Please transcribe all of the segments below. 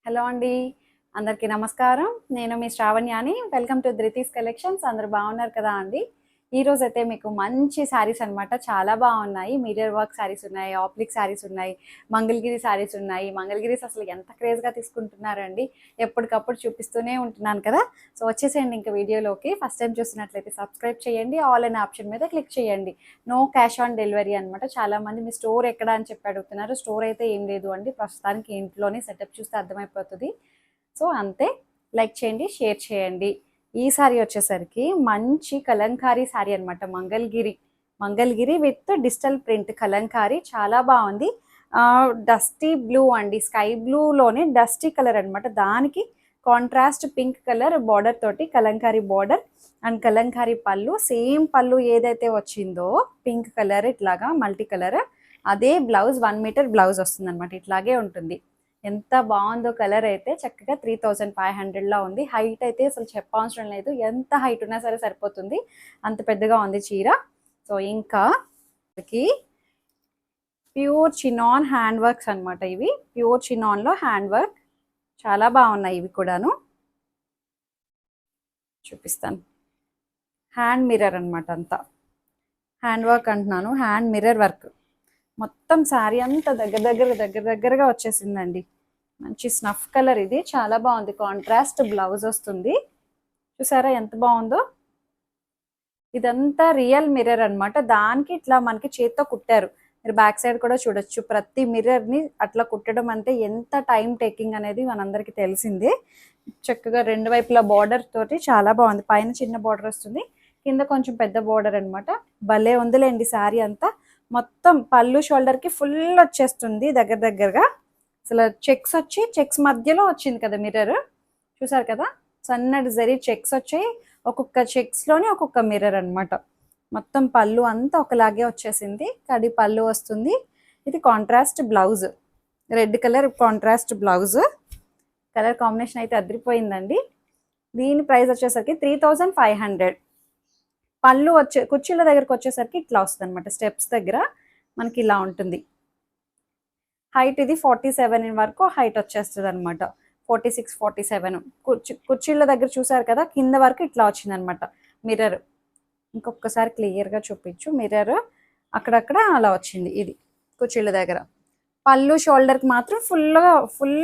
Hello అండి. అందరికీ నమస్కారం. నేను మీ శ్రావణ్యాని. Welcome to Dhruti's collections. అందరూ బాగున్నారు కదా అండి? ఈరోజైతే మీకు మంచి శారీస్ అనమాట. చాలా బాగున్నాయి. మిర్రర్ వర్క్ శారీస్ ఉన్నాయి, ఆప్లిక్ శారీస్ ఉన్నాయి, మంగళగిరి శారీస్ ఉన్నాయి. మంగళగిరీస్ అసలు ఎంత క్రేజ్గా తీసుకుంటున్నారండి. ఎప్పటికప్పుడు చూపిస్తూనే ఉంటున్నాను కదా. సో వచ్చేసేయండి ఇంకా వీడియోలోకి. ఫస్ట్ టైం చూసినట్లయితే సబ్స్క్రైబ్ చేయండి, ఆల్ అనే ఆప్షన్ మీద క్లిక్ చేయండి. నో క్యాష్ ఆన్ డెలివరీ అనమాట. చాలామంది మీ స్టోర్ ఎక్కడ అని చెప్పి అడుగుతున్నారు. స్టోర్ అయితే ఏం లేదు అండి, ప్రస్తుతానికి ఇంట్లోనే సెటప్ చూస్తే అర్థమైపోతుంది. సో అంతే. లైక్ చేయండి, షేర్ చేయండి. ఈ సారీ వచ్చేసరికి మంచి కలంకారీ సారీ అనమాట. Mangalagiri with digital print Kalamkari చాలా బాగుంది. డస్టీ బ్లూ అండి, స్కై బ్లూలోనే డస్టీ కలర్ అనమాట. దానికి కాంట్రాస్ట్ పింక్ కలర్ బార్డర్ తోటి కలంకారీ బార్డర్ అండ్ కలంకారీ పళ్ళు. సేమ్ పళ్ళు ఏదైతే వచ్చిందో పింక్ కలర్ ఇట్లాగా మల్టీ కలర్, అదే బ్లౌజ్ 1 మీటర్ బ్లౌజ్ వస్తుంది అనమాట. ఇట్లాగే ఉంటుంది. ఎంత బాగుందో కలర్ అయితే. చక్కగా 3500లో ఉంది. హైట్ అయితే అసలు చెప్పవసరం లేదు, ఎంత హైట్ ఉన్నా సరే సరిపోతుంది, అంత పెద్దగా ఉంది చీర. సో ఇంకా ప్యూర్ చినాన్ హ్యాండ్ వర్క్స్ అనమాట. ఇవి ప్యూర్ చినాన్లో హ్యాండ్ వర్క్ చాలా బాగున్నాయి. ఇవి కూడాను చూపిస్తాను. హ్యాండ్ మిర్రర్ అనమాట. అంతా హ్యాండ్ వర్క్ అంటున్నాను, హ్యాండ్ మిర్రర్ వర్క్. మొత్తం శారీ అంతా దగ్గరగా వచ్చేసిందండి. మంచి స్నఫ్ కలర్. ఇది చాలా బాగుంది. కాంట్రాస్ట్ బ్లౌజ్ వస్తుంది. చూసారా ఎంత బాగుందో. ఇదంతా రియల్ మిర్రర్ అనమాట. దానికి ఇట్లా మనకి చేత్తో కుట్టారు. మీరు బ్యాక్ సైడ్ కూడా చూడొచ్చు. ప్రతి మిర్రర్ని అట్లా కుట్టడం అంటే ఎంత టైం టేకింగ్ అనేది మనందరికీ తెలిసిందే. చక్కగా రెండు వైపులా బార్డర్ తోటి చాలా బాగుంది. పైన చిన్న బార్డర్ వస్తుంది, కింద కొంచెం పెద్ద బార్డర్ అనమాట. భలే ఉందిలేండి శారీ అంతా. మొత్తం పళ్ళు షోల్డర్కి ఫుల్ వచ్చేస్తుంది దగ్గరగా. అసలు చెక్స్ మధ్యలో వచ్చింది కదా మిర్రర్. చూసారు కదా, సన్నటి జరీ చెక్స్ వచ్చాయి. ఒక్కొక్క చెక్స్లోనే ఒక్కొక్క మిర్రర్ అనమాట. మొత్తం పళ్ళు అంతా ఒకలాగే వచ్చేసింది. కడి పళ్ళు వస్తుంది. ఇది contrast blouse, red colour contrast blouse. Colour combination అయితే అదిరిపోయిందండి. దీని ప్రైస్ వచ్చేసరికి 3500. పళ్ళు కుర్చీల దగ్గరకు వచ్చేసరికి ఇట్లా వస్తుంది అనమాట. స్టెప్స్ దగ్గర మనకి ఇలా ఉంటుంది. హైట్ ఇది 47 వరకు హైట్ వచ్చేస్తుంది అనమాట. 46, 47. కుర్చీల దగ్గర చూసారు కదా, కింద వరకు ఇట్లా వచ్చింది అనమాట మిర్రర్. ఇంకొకసారి క్లియర్గా చూపించు. మిర్రర్ అక్కడక్కడ అలా వచ్చింది. ఇది కుర్చీల దగ్గర. పళ్ళు షోల్డర్కి మాత్రం ఫుల్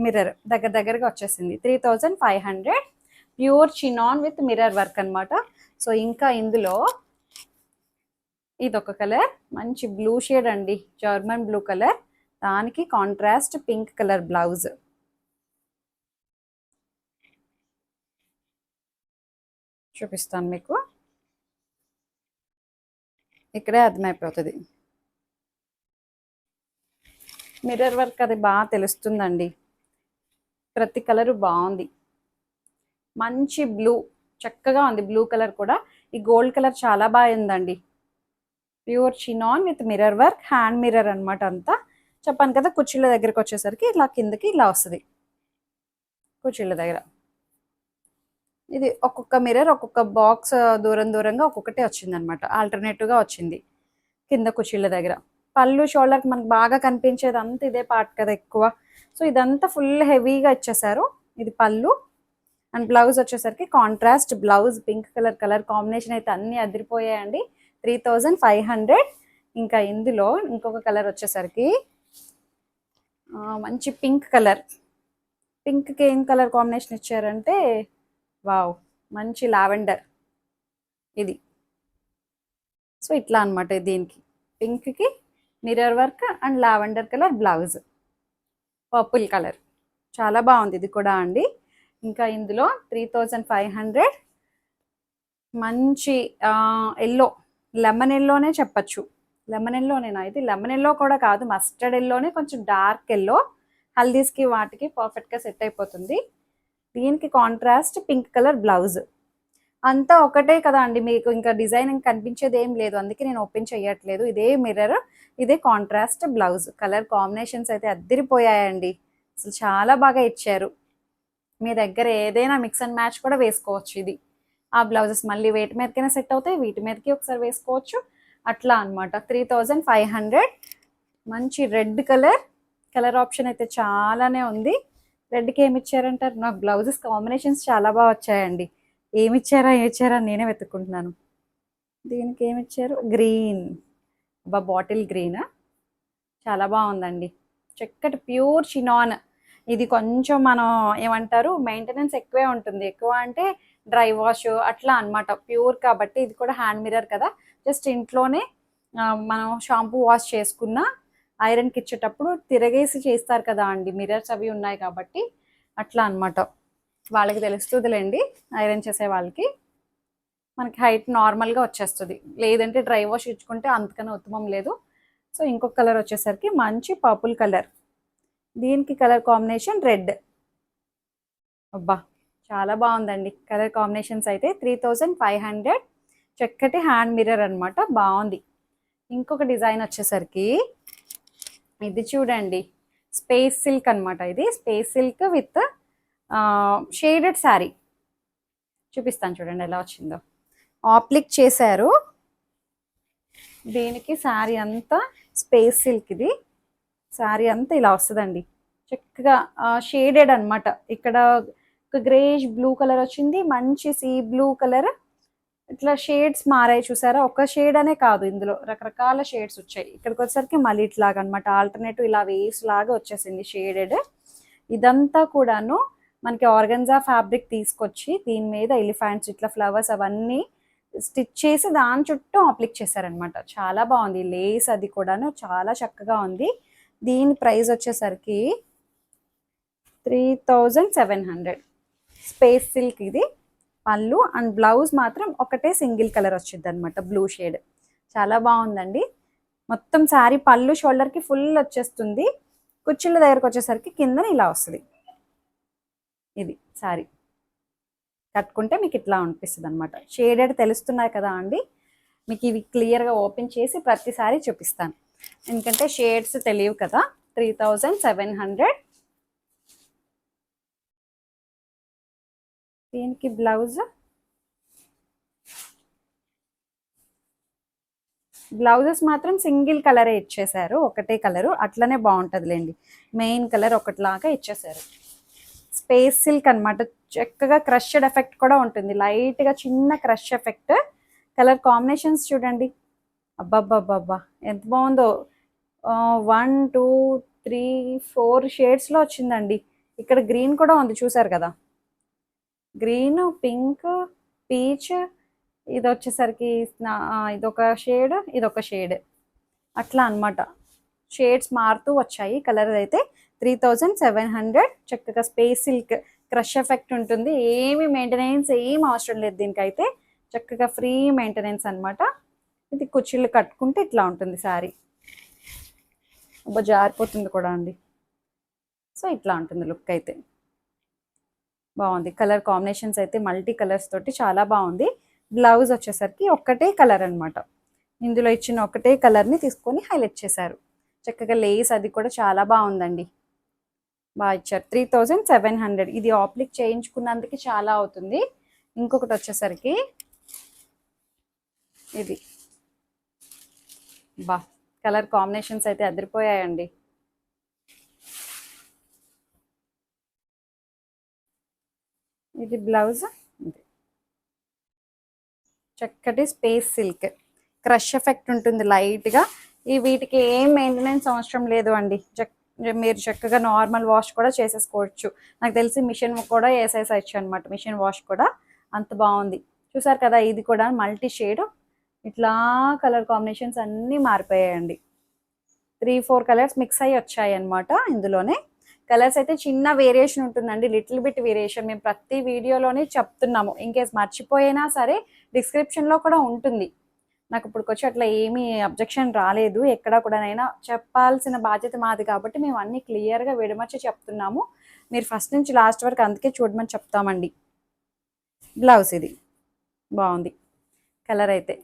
మిర్రర్ దగ్గరగా వచ్చేసింది. 3500. Pure chinon with mirror work అనమాట. సో ఇంకా ఇందులో ఇదొక కలర్, మంచి బ్లూ షేడ్ అండి, జర్మన్ బ్లూ కలర్. దానికి కాంట్రాస్ట్ పింక్ కలర్ బ్లౌజ్. చూపిస్తాను మీకు, ఇక్కడే అర్థమైపోతుంది. మిర్రర్ వర్క్ అది బాగా తెలుస్తుందండి. ప్రతి కలరు బాగుంది. మంచి బ్లూ, చక్కగా ఉంది. బ్లూ కలర్ కూడా. ఈ గోల్డ్ కలర్ చాలా బాగుందండి. Pure chinon with mirror work, hand mirror అనమాట. అంతా చెప్పాను కదా. కుర్చీల దగ్గరికి వచ్చేసరికి ఇలా కిందకి ఇలా వస్తుంది. కుర్చీల దగ్గర ఇది ఒక్కొక్క మిర్రర్ ఒక్కొక్క బాక్స్ దూరంగా ఒక్కొక్కటే వచ్చింది అనమాట. ఆల్టర్నేటివ్గా వచ్చింది కింద కుర్చీల దగ్గర. పళ్ళు షోల్డర్కి మనకు బాగా కనిపించేది అంతా ఇదే పార్ట్ కదా ఎక్కువ. సో ఇదంతా ఫుల్ హెవీగా ఇచ్చేసారు. ఇది పళ్ళు. అండ్ బ్లౌజ్ వచ్చేసరికి contrast blouse, pink colour combination అయితే అన్నీ అదిరిపోయాయండి. 3500. ఇంకా ఇందులో ఇంకొక కలర్ వచ్చేసరికి మంచి పింక్ కలర్. పింక్కి ఏం కలర్ కాంబినేషన్ ఇచ్చారంటే వావ్, మంచి లావెండర్ ఇది. సో ఇట్లా అనమాట. దీనికి పింక్కి mirror work and lavender colour blouse, purple colour. చాలా బాగుంది ఇది కూడా అండి. ఇంకా ఇందులో 3500. మంచి ఎల్లో, లెమన్ ఎల్లోనే చెప్పచ్చు. లెమన్ ఎల్లోనేనా ఇది? లెమన్ ఎల్లో కూడా కాదు, మస్టర్డ్ ఎల్లోనే, కొంచెం డార్క్ ఎల్లో. హల్దీస్కి వాటికి పర్ఫెక్ట్గా సెట్ అయిపోతుంది. దీనికి కాంట్రాస్ట్ పింక్ కలర్ బ్లౌజ్. అంతా ఒకటే కదా అండి, మీకు ఇంకా డిజైన్ కనిపించేది ఏం లేదు, అందుకే నేను ఓపెన్ చేయట్లేదు. ఇదే మిర్రర్, ఇదే కాంట్రాస్ట్ బ్లౌజ్. కలర్ కాంబినేషన్స్ అయితే అద్దరిపోయాయండి. అసలు చాలా బాగా ఇచ్చారు. మీ దగ్గర ఏదైనా మిక్స్ అండ్ మ్యాచ్ కూడా వేసుకోవచ్చు. ఇది ఆ బ్లౌజెస్ మళ్ళీ వేటి మీదకైనా సెట్ అవుతాయి, వీటి మీదకి ఒకసారి వేసుకోవచ్చు. అట్లా అనమాట. 3500. మంచి రెడ్ కలర్ ఆప్షన్ అయితే చాలానే ఉంది. రెడ్కి ఏమి ఇచ్చారంటారు? నాకు బ్లౌజెస్ కాంబినేషన్స్ చాలా బాగా వచ్చాయండి. ఏమి ఇచ్చారా నేనే వెతుక్కుంటున్నాను. దీనికి ఏమి ఇచ్చారు? గ్రీన్, బాటిల్ గ్రీన్, చాలా బాగుందండి. చక్కటి ప్యూర్ చినాన్. ఇది కొంచెం మనం ఏమంటారు, మెయింటెనెన్స్ ఎక్కువే ఉంటుంది. ఎక్కువ అంటే డ్రై వాష్ అట్లా అనమాట. ప్యూర్ కాబట్టి ఇది కూడా హ్యాండ్ మిర్రర్ కదా, జస్ట్ ఇంట్లోనే మనం షాంపూ వాష్ చేసుకున్న ఐరన్కి ఇచ్చేటప్పుడు తిరగేసి చేస్తారు కదా అండి, మిర్రర్స్ అవి ఉన్నాయి కాబట్టి అట్లా అనమాట. వాళ్ళకి తెలుస్తుందిలేండి, ఐరన్ చేసే వాళ్ళకి. మనకి హైట్ నార్మల్గా వచ్చేస్తుంది, లేదంటే డ్రై వాష్ ఇచ్చుకుంటే అంతకన్నా ఉత్తమం లేదు. సో ఇంకొక కలర్ వచ్చేసరికి మంచి పర్పుల్ కలర్. దీనికి కలర్ కాంబినేషన్ రెడ్. అబ్బా చాలా బాగుందండి కలర్ కాంబినేషన్స్ అయితే. 3500. చక్కటి హ్యాండ్ మిర్రర్ అనమాట, బాగుంది. ఇంకొక డిజైన్ వచ్చేసరికి ఇది చూడండి, స్పేస్ సిల్క్ అనమాట. ఇది space silk with shaded sari. చూపిస్తాను చూడండి ఎలా వచ్చిందో. ఆప్లిక్ చేశారు. దీనికి శారీ అంతా స్పేస్ సిల్క్. ఇది శారీ అంతా ఇలా వస్తుందండి, చక్కగా షేడెడ్ అనమాట. ఇక్కడ ఒక గ్రేష్ బ్లూ కలర్ వచ్చింది, మంచి సీ బ్లూ కలర్. ఇట్లా షేడ్స్ మారాయి చూసారా, ఒక షేడ్ అనే కాదు, ఇందులో రకరకాల షేడ్స్ వచ్చాయి. ఇక్కడికి వచ్చేసరికి మళ్ళీ ఇట్లాగా అనమాట, ఆల్టర్నేటివ్ ఇలా వేవ్స్ లాగా వచ్చేసింది షేడెడ్. ఇదంతా కూడాను మనకి ఆర్గన్జా ఫ్యాబ్రిక్ తీసుకొచ్చి దీని మీద ఎలిఫెంట్స్ ఇట్లా ఫ్లవర్స్ అవన్నీ స్టిచ్ చేసి దాని చుట్టూ అప్లిక్ చేశారనమాట. చాలా బాగుంది. లేస్ అది కూడాను చాలా చక్కగా ఉంది. దీని ప్రైస్ వచ్చేసరికి 3700. స్పేస్ సిల్క్ ఇది పళ్ళు. అండ్ బ్లౌజ్ మాత్రం ఒకటే సింగిల్ కలర్ వచ్చింది అనమాట, బ్లూ షేడ్. చాలా బాగుందండి. మొత్తం శారీ పళ్ళు షోల్డర్కి ఫుల్ వచ్చేస్తుంది. కుచ్చిళ్ళ దగ్గరకు వచ్చేసరికి కింద ఇలా వస్తుంది. ఇది శారీ కట్టుకుంటే మీకు ఇట్లా అనిపిస్తుంది అనమాట. షేడెడ్ తెలుస్తున్నాయి కదా అండి, మీకు ఇవి క్లియర్గా ఓపెన్ చేసి ప్రతిసారి చూపిస్తాను, ఎందుకంటే షేడ్స్ తెలియవు కదా. 3700. దీనికి బ్లౌజెస్ మాత్రం సింగిల్ కలరే ఇచ్చేసారు, ఒకటే కలరు. అట్లనే బాగుంటుందిలేండి, మెయిన్ కలర్ ఒకటిలాగా ఇచ్చేసారు. స్పేస్ సిల్క్ అనమాట. చక్కగా క్రష్డ్ ఎఫెక్ట్ కూడా ఉంటుంది, లైట్గా చిన్న క్రష్ ఎఫెక్ట్. కలర్ కాంబినేషన్స్ చూడండి, అబ్బాబ్బాబ్బా ఎంత బాగుందో. 1 2 3 4 షేడ్స్లో వచ్చిందండి. ఇక్కడ గ్రీన్ కూడా ఉంది చూసారు కదా, గ్రీన్, పింక్, పీచ్. ఇది వచ్చేసరికి ఇదొక షేడ్, ఇదొక షేడ్, అట్లా అనమాట. షేడ్స్ మారుతూ వచ్చాయి. కలర్ అయితే 3700. చక్కగా స్పేస్ సిల్క్, క్రష్ ఎఫెక్ట్ ఉంటుంది. ఏమి మెయింటెనెన్స్ ఏం అవసరం లేదు దీనికైతే, చక్కగా ఫ్రీ మెయింటెనెన్స్ అనమాట. ఇది కుచ్చిళ్ళు కట్టుకుంటే ఇట్లా ఉంటుంది శారీ. జారిపోతుంది కూడా అండి. సో ఇట్లా ఉంటుంది లుక్ అయితే. బాగుంది. కలర్ కాంబినేషన్స్ అయితే మల్టీ కలర్స్ తోటి చాలా బాగుంది. బ్లౌజ్ వచ్చేసరికి ఒక్కటే కలర్ అనమాట. ఇందులో ఇచ్చిన ఒకటే కలర్ని తీసుకొని హైలైట్ చేశారు. చక్కగా లేస్ అది కూడా చాలా బాగుందండి, బాగా ఇచ్చారు. 3700. ఇది ఆప్లిక్ చేయించుకున్నందుకు చాలా అవుతుంది. ఇంకొకటి వచ్చేసరికి ఇది కలర్ కాంబినేషన్స్ అయితే అదిరిపోయాయండి. ఇది బ్లౌజ్, చక్కటి స్పేస్ సిల్క్, క్రష్ ఎఫెక్ట్ ఉంటుంది లైట్గా. వీటికి ఏం మెయింటెనెన్స్ అవసరం లేదు అండి, మీరు చక్కగా నార్మల్ వాష్ కూడా చేసేసుకోవచ్చు. నాకు తెలిసి మిషన్ కూడా వేసేసచ్చు అనమాట, మిషన్ వాష్ కూడా. అంత బాగుంది. చూసారు కదా, ఇది కూడా మల్టీ షేడ్. ఇట్లా కలర్ కాంబినేషన్స్ అన్నీ మారిపోయాయండి. 3-4 కలర్స్ మిక్స్ అయ్యి వచ్చాయి అనమాట. ఇందులోనే కలర్స్ అయితే చిన్న వేరియేషన్ ఉంటుందండి, లిటిల్ బిట్ వేరియేషన్. మేము ప్రతి వీడియోలోనే చెప్తున్నాము, ఇన్కేస్ మర్చిపోయినా సరే డిస్క్రిప్షన్లో కూడా ఉంటుంది. నాకు ఇప్పటికొచ్చి అట్లా ఏమీ అబ్జెక్షన్ రాలేదు. ఎక్కడ కూడానైనా చెప్పాల్సిన బాధ్యత మాది కాబట్టి మేము అన్నీ క్లియర్గా విడమర్చి చెప్తున్నాము. మీరు ఫస్ట్ నుంచి లాస్ట్ వరకు అందుకే చూడమని చెప్తామండి. బ్లౌజ్ ఇది బాగుంది. కలర్ అయితే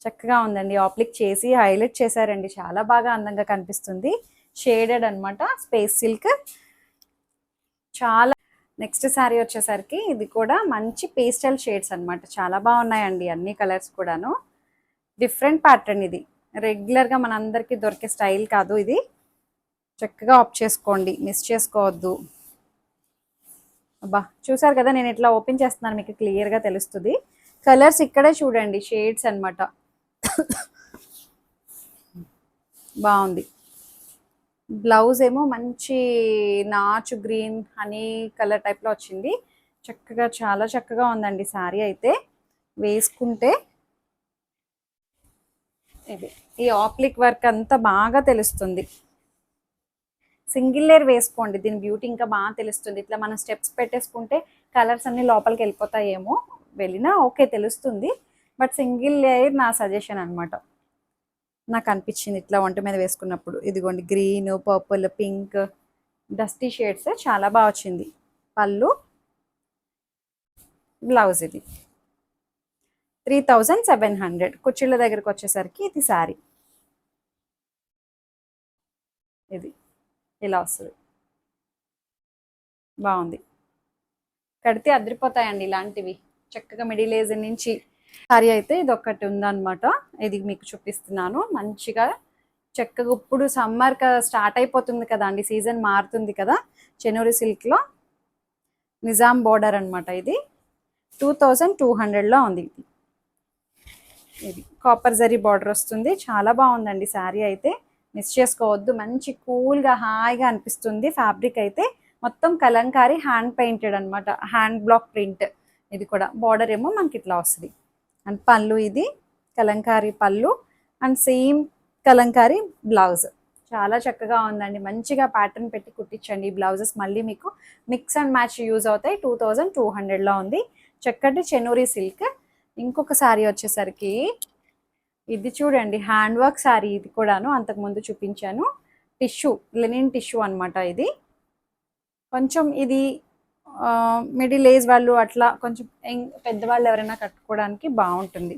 చక్కగా ఉందండి, ఆప్లిక్ చేసి హైలైట్ చేశారండి, చాలా బాగా అందంగా కనిపిస్తుంది. షేడెడ్ అనమాట, స్పేస్ సిల్క్. చాలా. నెక్స్ట్ శారీ వచ్చేసరికి ఇది కూడా మంచి పేస్టల్ షేడ్స్ అనమాట, చాలా బాగున్నాయండి అన్ని కలర్స్ కూడాను. డిఫరెంట్ ప్యాటర్న్ ఇది, రెగ్యులర్గా మనందరికీ దొరికే స్టైల్ కాదు ఇది. చక్కగా ఆప్ చేసుకోండి, మిస్ చేసుకోవద్దు. అబ్బా చూసారు కదా, నేను ఇట్లా ఓపెన్ చేస్తున్నాను, మీకు క్లియర్గా తెలుస్తుంది. కలర్స్ ఇక్కడే చూడండి, షేడ్స్ అన్నమాట. బాగుంది. బ్లౌజ్ ఏమో మంచి నాచు గ్రీన్ హనీ కలర్ టైప్లో వచ్చింది. చక్కగా చాలా చక్కగా ఉందండి శారీ అయితే. వేసుకుంటే ఇది ఈ ఆప్లిక్ వర్క్ అంతా బాగా తెలుస్తుంది. సింగిల్ లేయర్ వేసుకోండి, దీని బ్యూటీ ఇంకా బాగా తెలుస్తుంది. ఇట్లా మనం స్టెప్స్ పెట్టేసుకుంటే కలర్స్ అన్ని లోపలికి వెళ్ళిపోతాయేమో, వెళ్ళినా ఓకే తెలుస్తుంది. బట్ సింగిల్ లేయర్ నా సజెషన్ అనమాట. నాకు అనిపించింది ఇట్లా ఒంటి మీద వేసుకున్నప్పుడు. ఇదిగోండి green, purple, pink, dusty shades చాలా బాగా వచ్చింది. పళ్ళు, బ్లౌజ్ ఇది 3700. కుర్చీల దగ్గరకు వచ్చేసరికి ఇది శారీ ఇది ఇలా వస్తుంది. బాగుంది. కడితే అదిరిపోతాయండి ఇలాంటివి. చక్కగా మిడిల్ ఏజ్ నుంచి శారీ అయితే ఇది ఒకటి ఉందన్నమాట. ఇది మీకు చూపిస్తున్నాను. మంచిగా చక్కగా ఇప్పుడు సమ్మర్ స్టార్ట్ అయిపోతుంది కదా అండి, సీజన్ మారుతుంది కదా. చెనూరి సిల్క్లో నిజాం బోర్డర్ అనమాట. ఇది 2200లో ఉంది. ఇది కాపర్ జరీ బార్డర్ వస్తుంది. చాలా బాగుందండి శారీ అయితే, మిస్ చేసుకోవద్దు. మంచి కూల్గా హాయిగా అనిపిస్తుంది. ఫ్యాబ్రిక్ అయితే మొత్తం కలంకారీ హ్యాండ్ పెయింటెడ్ అనమాట, హ్యాండ్ బ్లాక్ ప్రింట్. ఇది కూడా బార్డర్ ఏమో మనకి ఇట్లా వస్తుంది. అండ్ పళ్ళు ఇది కలంకారీ పళ్ళు, అండ్ సేమ్ కలంకారీ బ్లౌజ్. చాలా చక్కగా ఉందండి. మంచిగా ప్యాటర్న్ పెట్టి కుట్టించండి. ఈ బ్లౌజెస్ మళ్ళీ మీకు మిక్స్ అండ్ మ్యాచ్ యూజ్ అవుతాయి. 2200లో ఉంది. చక్కటి చెనూరి సిల్క్. ఇంకొక శారీ వచ్చేసరికి ఇది చూడండి, హ్యాండ్ వర్క్ శారీ. ఇది కూడాను అంతకుముందు చూపించాను. టిష్యూ, లెనిన్ టిష్యూ అనమాట. ఇది కొంచెం ఇది మిడిల్ ఏజ్ వాళ్ళు అట్లా కొంచెం పెద్దవాళ్ళు ఎవరైనా కట్టుకోవడానికి బాగుంటుంది.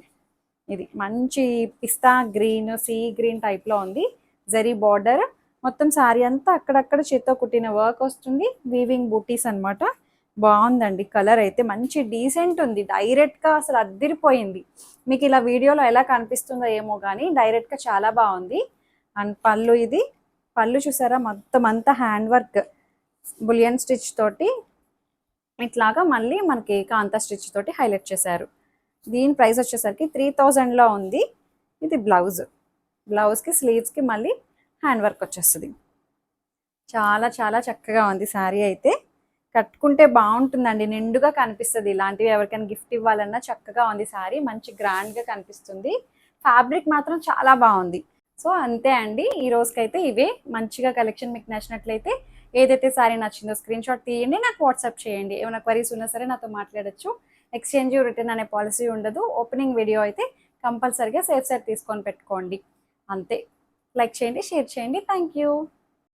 ఇది మంచి పిస్తా గ్రీన్, సీ గ్రీన్ టైప్లో ఉంది. జరీ బార్డర్ మొత్తం శారీ అంతా అక్కడక్కడ చేత్తో కుట్టిన వర్క్ వస్తుంది. వీవింగ్ బూటీస్ అనమాట. బాగుందండి. కలర్ అయితే మంచి డీసెంట్ ఉంది. డైరెక్ట్గా అసలు అద్దిరిపోయింది. మీకు ఇలా వీడియోలో ఎలా కనిపిస్తుందో ఏమో కానీ డైరెక్ట్గా చాలా బాగుంది. అండ్ పళ్ళు ఇది పళ్ళు చూసారా, మొత్తం అంతా హ్యాండ్ వర్క్, బులియన్ స్టిచ్ తోటి ఇట్లాగా మళ్ళీ మనకి కాంతా స్టిచ్ తోటి హైలైట్ చేశారు. దీని ప్రైస్ వచ్చేసరికి 3000లో ఉంది. ఇది బ్లౌజ్. బ్లౌజ్కి స్లీవ్స్కి మళ్ళీ హ్యాండ్ వర్క్ వచ్చేస్తుంది. చాలా చాలా చక్కగా ఉంది శారీ అయితే. కట్టుకుంటే బాగుంటుందండి, నిండుగా కనిపిస్తుంది. ఇలాంటివి ఎవరికైనా గిఫ్ట్ ఇవ్వాలన్నా చక్కగా ఉంది శారీ. మంచి గ్రాండ్గా కనిపిస్తుంది. ఫ్యాబ్రిక్ మాత్రం చాలా బాగుంది. సో అంతే అండి, ఈ రోజుకైతే ఇవే. మంచిగా కలెక్షన్ మీకు నచ్చినట్లయితే ఏదైతే శారీ నచ్చిందో స్క్రీన్ షాట్ తీయండి, నాకు వాట్సాప్ చేయండి. ఏమైనా క్వరీస్ ఉన్నా సరే నాతో మాట్లాడచ్చు. ఎక్స్చేంజ్ రిటర్న్ అనే పాలసీ ఉండదు. ఓపెనింగ్ వీడియో అయితే కంపల్సరీగా సేఫ్ సైడ్ తీసుకొని పెట్టుకోండి. అంతే. లైక్ చేయండి, షేర్ చేయండి. Thank you.